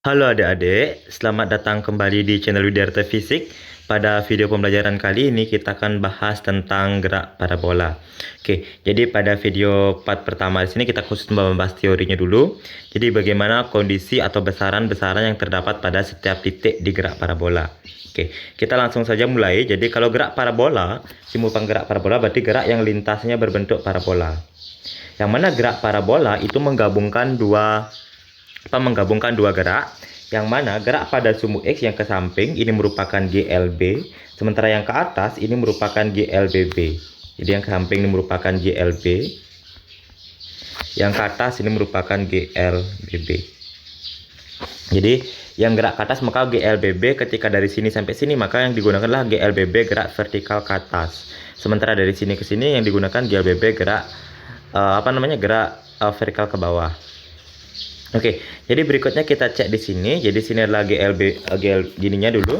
Halo adik-adik, selamat datang kembali di channel Widyarta Fisik. Pada video pembelajaran kali ini kita akan bahas tentang gerak parabola. Oke, jadi pada video part pertama di sini kita khusus membahas teorinya dulu. Jadi bagaimana kondisi atau besaran-besaran yang terdapat pada setiap titik di gerak parabola. Oke, kita langsung saja mulai. Jadi kalau gerak parabola, simultan gerak parabola berarti gerak yang lintasnya berbentuk parabola. Yang mana gerak parabola itu menggabungkan dua gerak, yang mana gerak pada sumbu X yang ke samping ini merupakan GLB, sementara yang ke atas ini merupakan GLBB. Jadi yang ke samping ini merupakan GLB, yang ke atas ini merupakan GLBB. Jadi yang gerak ke atas maka GLBB, ketika dari sini sampai sini maka yang digunakanlah GLBB gerak vertikal ke atas. Sementara dari sini ke sini yang digunakan GLBB gerak vertikal ke bawah. Oke, jadi berikutnya kita cek di sini. Jadi sini adalah gininya dulu,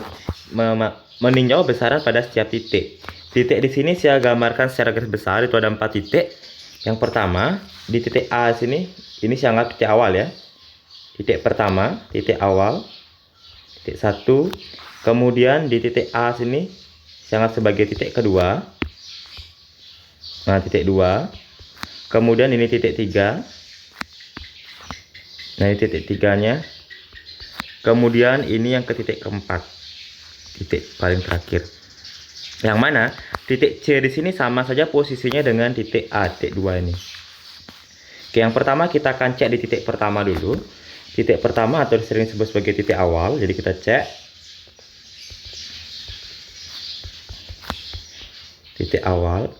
meninjau besaran pada setiap titik. Titik di sini saya gambarkan secara garis besar, itu ada 4 titik. Yang pertama di titik A sini, ini saya anggap titik awal ya. Titik pertama, titik awal, titik 1. Kemudian di titik A sini saya anggap sebagai titik kedua. Nah, titik 2. Kemudian ini titik 3. Nah, ini titik 3-nya. Kemudian ini yang ke titik keempat, titik paling terakhir. Yang mana titik C di sini sama saja posisinya dengan titik A, titik 2 ini. Oke, yang pertama kita akan cek di titik pertama dulu. Titik pertama atau sering disebut sebagai titik awal. Jadi kita cek titik awal.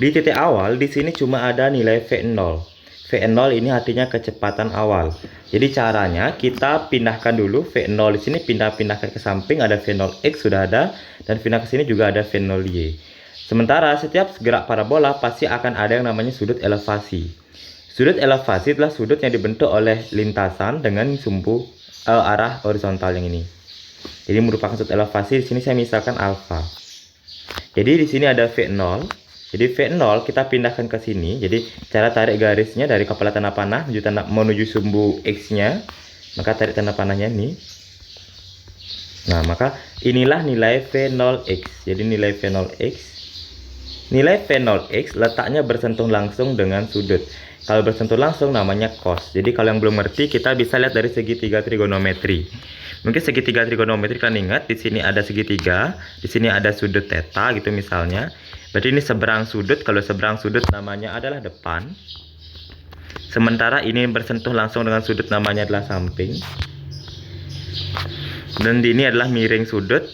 Di titik awal di sini cuma ada nilai V0. V0 ini artinya kecepatan awal. Jadi caranya kita pindahkan dulu V0 di sini, pindahkan ke samping, ada V0x sudah ada, dan pindah ke sini juga ada V0y. Sementara setiap gerak parabola pasti akan ada yang namanya sudut elevasi. Sudut elevasi adalah sudut yang dibentuk oleh lintasan dengan sumbu arah horizontal yang ini. Jadi merupakan sudut elevasi. Di sini saya misalkan alfa. Jadi di sini ada V0. Jadi V0 kita pindahkan ke sini. Jadi cara tarik garisnya dari kepala tanda panah menuju sumbu X-nya. Maka tarik tanda panahnya ini. Nah, maka inilah nilai V0X. Jadi nilai V0X. Nilai V0X letaknya bersentuh langsung dengan sudut. Kalau bersentuh langsung namanya cos. Jadi kalau yang belum ngerti kita bisa lihat dari segitiga trigonometri. Mungkin segitiga trigonometri kalian ingat, di sini ada segitiga, di sini ada sudut theta gitu misalnya. Berarti ini seberang sudut. Kalau seberang sudut namanya adalah depan. Sementara ini bersentuh langsung dengan sudut namanya adalah samping. Dan ini adalah miring sudut,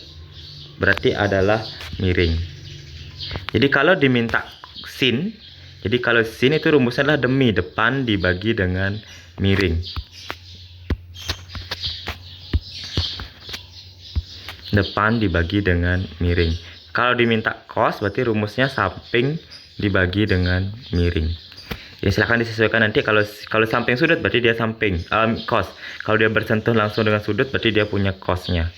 berarti adalah miring. Jadi kalau diminta sin, jadi kalau sin itu rumusnya adalah demi depan dibagi dengan miring. Depan dibagi dengan miring. Kalau diminta cos berarti rumusnya samping dibagi dengan miring. Jadi silahkan disesuaikan nanti. Kalau samping sudut berarti dia samping cos. Kalau dia bersentuh langsung dengan sudut berarti dia punya cosnya.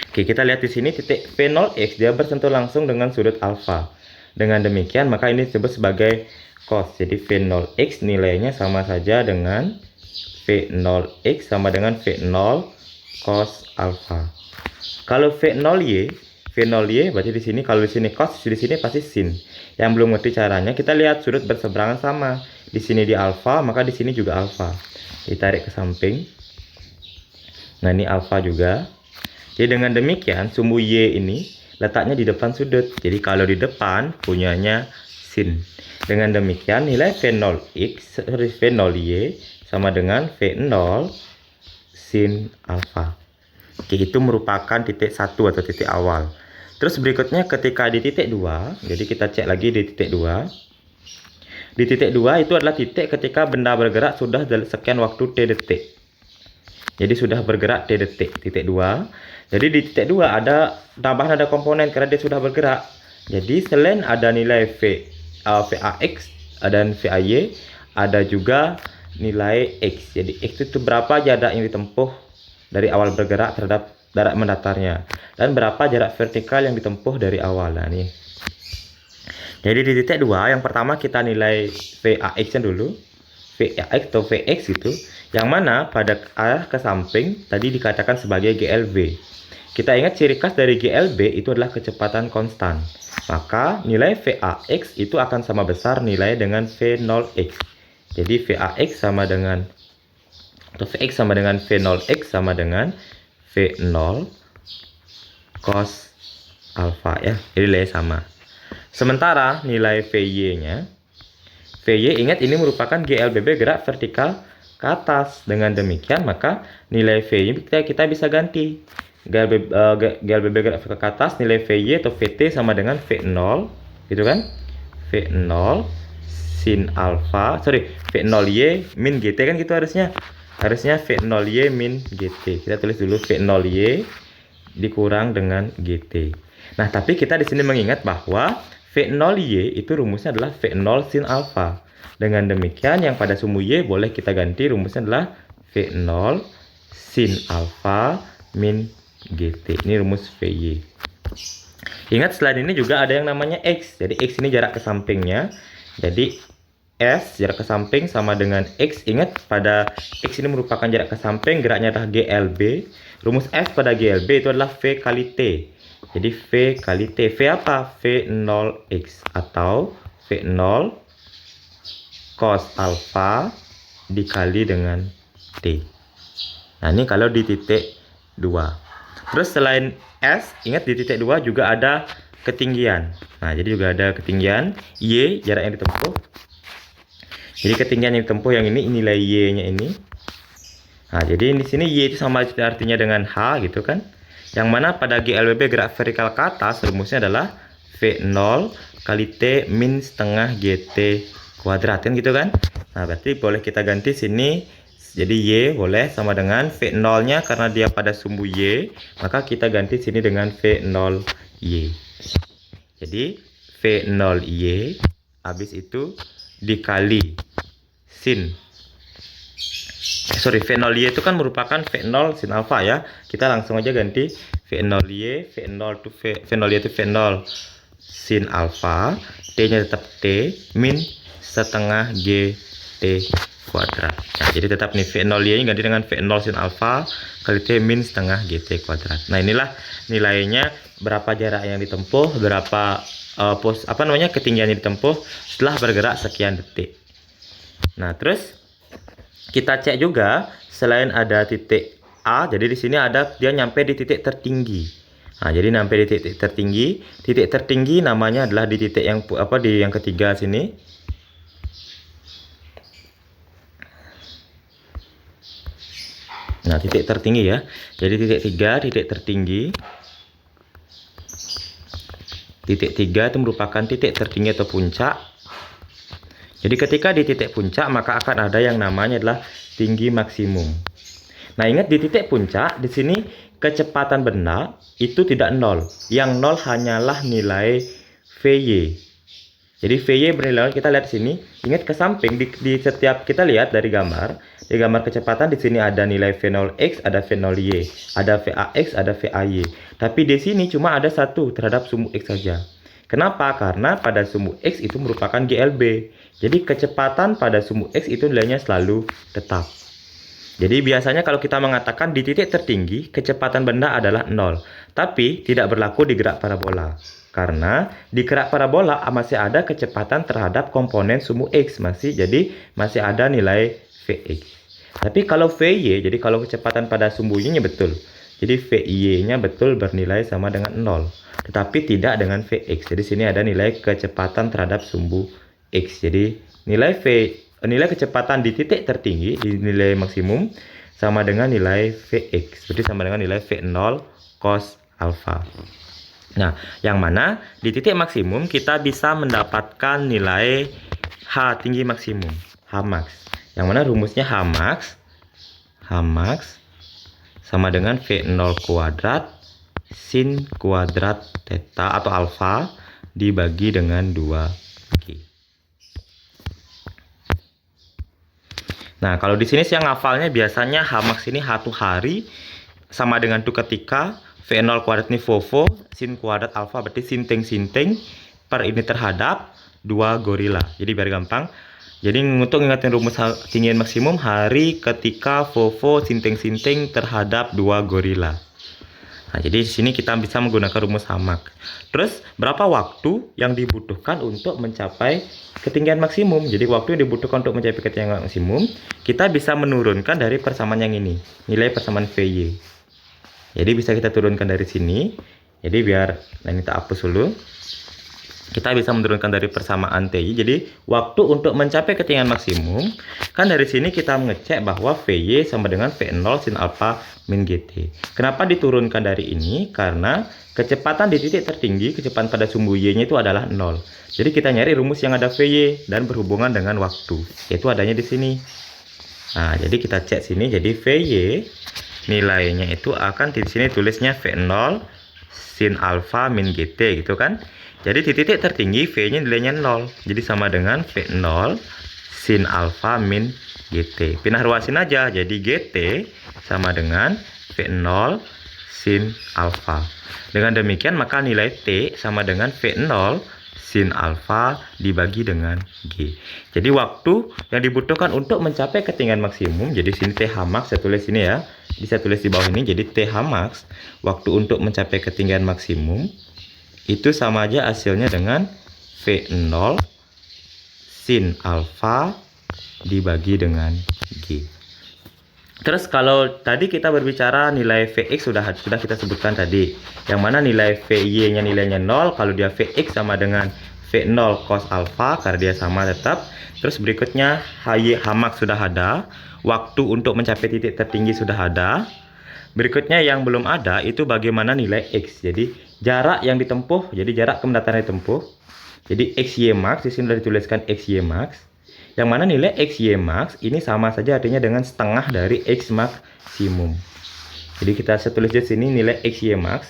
Oke, kita lihat di sini titik V0x dia bersentuh langsung dengan sudut alfa. Dengan demikian maka ini disebut sebagai cos. Jadi V0x nilainya sama saja dengan V0x sama dengan V0 cos alfa. Kalau V0y berarti di sini, kalau di sini cos, di sini pasti sin. Yang belum ngerti caranya, kita lihat sudut berseberangan sama. Di sini di alfa, maka di sini juga alfa. Ditarik ke samping. Nah, ini alfa juga. Jadi dengan demikian sumbu y ini letaknya di depan sudut. Jadi kalau di depan punyanya sin. Dengan demikian nilai V0x, V0y sama dengan V0 sin alfa. Oke, itu merupakan titik 1 atau titik awal. Terus berikutnya ketika di titik 2, jadi kita cek lagi di titik 2. Di titik 2 itu adalah titik ketika benda bergerak sudah sekian waktu T detik. Jadi sudah bergerak T detik, titik 2. Jadi di titik 2 ada tambahan, ada komponen karena dia sudah bergerak. Jadi selain ada nilai VAX dan VAY, ada juga nilai X. Jadi X itu berapa jarak yang ditempuh dari awal bergerak terhadap jarak mendatarnya, dan berapa jarak vertikal yang ditempuh dari awal. Nah, nih. Jadi di titik 2 yang pertama kita nilai VAX nya dulu. VAX atau VX gitu. Yang mana pada arah ke samping tadi dikatakan sebagai GLB. Kita ingat ciri khas dari GLB itu adalah kecepatan konstan. Maka nilai VAX itu akan sama besar nilai dengan V0X. Jadi VAX sama dengan, atau Vx sama dengan V0X sama dengan V0 cos alfa ya. Jadi nilai sama. Sementara nilai VY-nya, VY ingat ini merupakan GLBB gerak vertikal ke atas. Dengan demikian maka nilai VY kita bisa ganti. GLBB gerak vertikal ke atas, nilai VY atau VT sama dengan V0 gitu kan. V0 sin alfa, V0Y min GT kan gitu harusnya. Harusnya V0Y min GT. Kita tulis dulu V0Y dikurang dengan GT. Nah, tapi kita di sini mengingat bahwa V0Y itu rumusnya adalah V0 sin alfa. Dengan demikian yang pada sumbu Y boleh kita ganti rumusnya adalah V0 sin alfa min GT. Ini rumus VY. Ingat selain ini juga ada yang namanya X. Jadi X ini jarak ke sampingnya. Jadi S jarak ke samping sama dengan X. Ingat pada X ini merupakan jarak ke samping, geraknya adalah GLB. Rumus F pada GLB itu adalah V kali T. Jadi V kali T. V apa? V0X atau V0 cos alfa dikali dengan T. Nah, ini kalau di titik 2. Terus selain S, ingat di titik 2 juga ada ketinggian. Nah, jadi juga ada ketinggian Y, jarak yang ditempuh. Jadi ketinggian yang ditempuh yang ini nilai Y-nya ini. Nah, jadi di sini Y itu sama artinya dengan H gitu kan. Yang mana pada GLBB gerak vertikal ke atas rumusnya adalah V0 kali T min setengah GT kuadrat kan gitu kan. Nah, berarti boleh kita ganti sini. Jadi Y boleh sama dengan V0-nya karena dia pada sumbu Y, maka kita ganti sini dengan V0Y. Jadi V0Y habis itu dikali sin. V0Y itu kan merupakan V0 sin alfa ya. Kita langsung aja ganti V0Y, V0Y itu V0 sin alfa, T-nya tetap T min setengah GT kuadrat. Nah, jadi tetap nih V0Y ganti dengan V0 sin alfa kali T min setengah GT kuadrat. Nah, inilah nilainya berapa jarak yang ditempuh, berapa ketinggian yang ditempuh setelah bergerak sekian detik. Nah, terus kita cek juga selain ada titik A, jadi di sini ada dia nyampe di titik tertinggi. Nah, jadi nyampe di titik tertinggi namanya adalah di titik yang di yang ketiga sini. Nah, titik tertinggi ya. Jadi titik 3, titik tertinggi. Titik 3 itu merupakan titik tertinggi atau puncak. Jadi ketika di titik puncak maka akan ada yang namanya adalah tinggi maksimum. Nah, ingat di titik puncak di sini kecepatan benda itu tidak nol. Yang nol hanyalah nilai VY. Jadi VY bernilai, kita lihat di sini. Ingat ke samping di setiap kita lihat dari gambar, di gambar kecepatan di sini ada nilai V0X, ada V0Y, ada VAX, ada VAY. Tapi di sini cuma ada satu terhadap sumbu X saja. Kenapa? Karena pada sumbu X itu merupakan GLB. Jadi kecepatan pada sumbu X itu nilainya selalu tetap. Jadi biasanya kalau kita mengatakan di titik tertinggi kecepatan benda adalah 0, tapi tidak berlaku di gerak parabola. Karena di gerak parabola masih ada kecepatan terhadap komponen sumbu X jadi masih ada nilai Vx. Tapi kalau Vy, jadi kalau kecepatan pada sumbu Y-nya betul. Jadi Vy-nya betul bernilai sama dengan 0, tetapi tidak dengan Vx. Jadi sini ada nilai kecepatan terhadap sumbu X. Jadi nilai kecepatan di titik tertinggi, di nilai maksimum sama dengan nilai Vx. Berarti sama dengan nilai V0 cos alfa. Nah, yang mana di titik maksimum kita bisa mendapatkan nilai H tinggi maksimum, Hmax. Yang mana rumusnya Hmax sama dengan V0 kuadrat sin kuadrat theta atau alfa dibagi dengan 2G. Nah, kalau di sini saya ngafalnya biasanya Hmax ini satu hari sama dengan tuh ketika V0 kuadrat ini Vovo, sin kuadrat alfa berarti sinting per ini terhadap 2 gorila. Jadi biar gampang, Jadi untuk ingatin rumus ketinggian maksimum hari ketika Vovo sinting-sinting terhadap 2 gorila. Nah, jadi di sini kita bisa menggunakan rumus hamak. Terus, berapa waktu yang dibutuhkan untuk mencapai ketinggian maksimum? Jadi, waktu yang dibutuhkan untuk mencapai ketinggian maksimum, kita bisa menurunkan dari persamaan yang ini, nilai persamaan VY. Jadi, bisa kita turunkan dari sini. Jadi, biar ini kita hapus dulu. Kita bisa menurunkan dari persamaan TI. Jadi, waktu untuk mencapai ketinggian maksimum, kan dari sini kita mengecek bahwa VY sama dengan V0 sin alfa min GT. Kenapa diturunkan dari ini? Karena kecepatan di titik tertinggi, kecepatan pada sumbu Y-nya itu adalah 0. Jadi, kita nyari rumus yang ada VY dan berhubungan dengan waktu. Yaitu adanya di sini. Nah, jadi kita cek sini. Jadi, VY nilainya itu akan di sini tulisnya V0 sin alfa min GT gitu kan. Jadi di titik tertinggi V-nya nilainya 0. Jadi sama dengan V0 sin alfa min GT. Pindah ruasin aja. Jadi GT sama dengan V0 sin alfa. Dengan demikian maka nilai T sama dengan V0 sin alfa dibagi dengan G. Jadi waktu yang dibutuhkan untuk mencapai ketinggian maksimum. Jadi sini TH max saya tulis sini ya. Bisa tulis di bawah ini. Jadi TH max waktu untuk mencapai ketinggian maksimum itu sama aja hasilnya dengan V0 sin alfa dibagi dengan G. Terus kalau tadi kita berbicara nilai Vx sudah kita sebutkan tadi. Yang mana nilai Vy-nya nilainya 0, kalau dia Vx sama dengan V0 cos alfa karena dia sama tetap. Terus berikutnya Hy Hmax sudah ada, waktu untuk mencapai titik tertinggi sudah ada. Berikutnya yang belum ada itu bagaimana nilai X. Jadi jarak yang ditempuh, jadi jarak kemendatan yang ditempuh. Jadi XY max di sini sudah dituliskan XY max. Yang mana nilai XY max ini sama saja artinya dengan setengah dari X maksimum. Jadi kita tulis di sini nilai XY max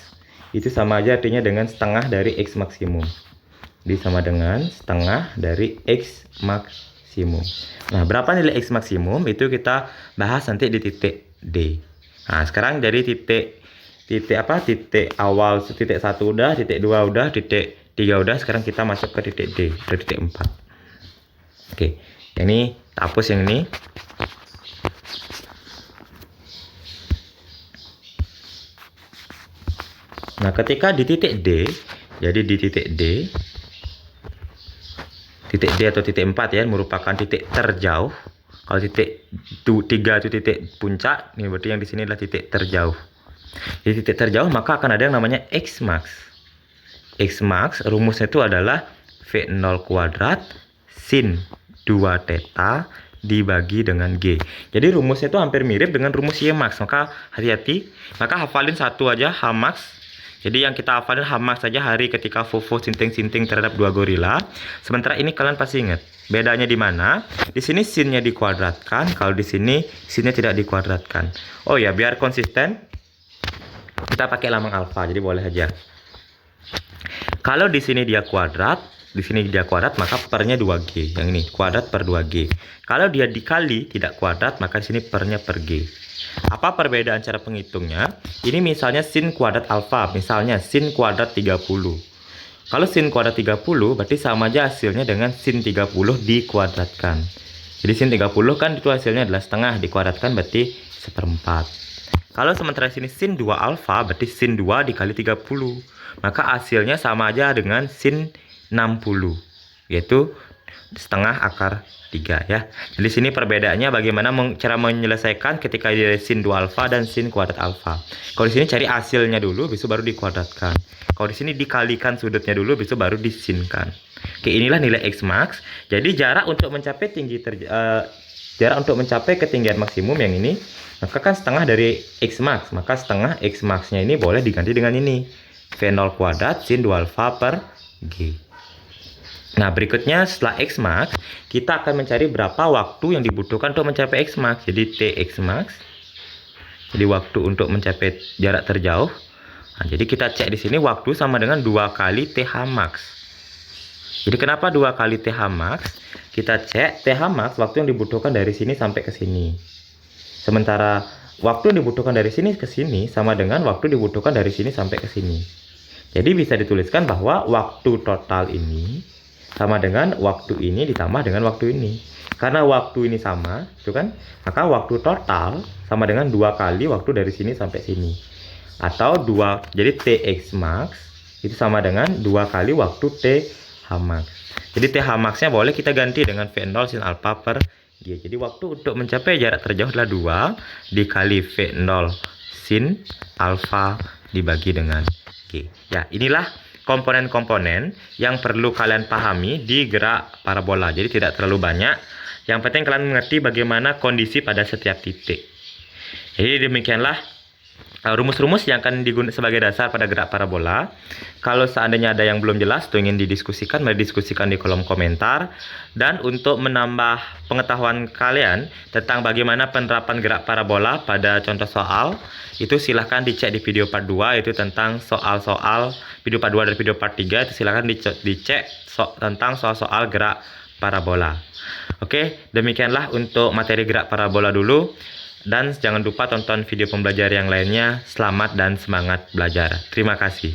itu sama aja artinya dengan setengah dari X maksimum. Jadi sama dengan setengah dari X maksimum. Nah, berapa nilai X maksimum itu kita bahas nanti di titik D. Nah, sekarang dari titik awal, titik 1 udah, titik 2 udah, titik 3 udah, sekarang kita masuk ke titik D, ke titik 4. Oke, ini kita hapus yang ini. Nah, ketika di titik D, jadi di titik D atau titik 4 ya, merupakan titik terjauh. Kalau titik 3 itu titik puncak, ini berarti yang di sini adalah titik terjauh. Di titik terjauh maka akan ada yang namanya X max. X max rumusnya itu adalah V0 kuadrat sin 2 theta dibagi dengan G. Jadi rumusnya itu hampir mirip dengan rumus Y max. Maka hati-hati. Maka hafalin satu aja H max. Jadi yang kita hafalin H max saja hari ketika Vovo sinting-sinting terhadap 2 gorila. Sementara ini kalian pasti ingat. Bedanya di mana? Di sini sinnya dikuadratkan, kalau di sini sinnya tidak dikuadratkan. Oh ya, biar konsisten kita pakai lambang alfa. Jadi boleh aja. Kalau di sini dia kuadrat, maka pernya 2G. Yang ini kuadrat per 2G. Kalau dia dikali tidak kuadrat, maka di sini pernya per G. Apa perbedaan cara penghitungnya? Ini misalnya sin kuadrat alfa, misalnya sin kuadrat 30. Kalau sin kuadrat 30 berarti sama aja hasilnya dengan sin 30 dikuadratkan. Jadi sin 30 kan itu hasilnya adalah setengah, dikuadratkan berarti 1/4. Kalau sementara sini sin 2 alfa berarti sin 2 dikali 30. Maka hasilnya sama aja dengan sin 60, yaitu setengah akar 3 ya. Jadi sini perbedaannya bagaimana cara menyelesaikan ketika ada sin 2 alfa dan sin kuadrat alfa. Kalau di sini cari hasilnya dulu, besok baru dikuadratkan. Kalau di sini dikalikan sudutnya dulu, besok baru disinkan. Oke, inilah nilai X max. Jadi jarak untuk mencapai ketinggian maksimum yang ini, maka kan setengah dari X max. Maka setengah X max-nya ini boleh diganti dengan ini. V0 kuadrat sin 2 alfa per G. Nah, berikutnya setelah X max, kita akan mencari berapa waktu yang dibutuhkan untuk mencapai X max. Jadi Tx max. Jadi waktu untuk mencapai jarak terjauh. Nah, jadi kita cek di sini waktu sama dengan 2 kali Th max. Jadi kenapa 2 kali Th max? Kita cek Th max waktu yang dibutuhkan dari sini sampai ke sini. Sementara waktu yang dibutuhkan dari sini ke sini sama dengan waktu dibutuhkan dari sini sampai ke sini. Jadi bisa dituliskan bahwa waktu total ini sama dengan waktu ini ditambah dengan waktu ini. Karena waktu ini sama, itu kan, maka waktu total sama dengan 2 kali waktu dari sini sampai sini. Atau 2, jadi TX max itu sama dengan 2 kali waktu TH max. Jadi TH maxnya boleh kita ganti dengan V0 sin alpha per G. Jadi waktu untuk mencapai jarak terjauh adalah 2 dikali V0 sin alpha dibagi dengan G. Ya, inilah komponen-komponen yang perlu kalian pahami di gerak parabola. Jadi tidak terlalu banyak. Yang penting kalian mengerti bagaimana kondisi pada setiap titik. Jadi demikianlah rumus-rumus yang akan digunakan sebagai dasar pada gerak parabola. Kalau seandainya ada yang belum jelas atau ingin didiskusikan, mari diskusikan di kolom komentar. Dan untuk menambah pengetahuan kalian tentang bagaimana penerapan gerak parabola pada contoh soal, itu silahkan dicek di video part 2, itu tentang soal-soal video part 2 dan video part 3, itu silahkan dicek tentang soal-soal gerak parabola. Oke, demikianlah untuk materi gerak parabola dulu. Dan jangan lupa tonton video pembelajaran yang lainnya. Selamat dan semangat belajar. Terima kasih.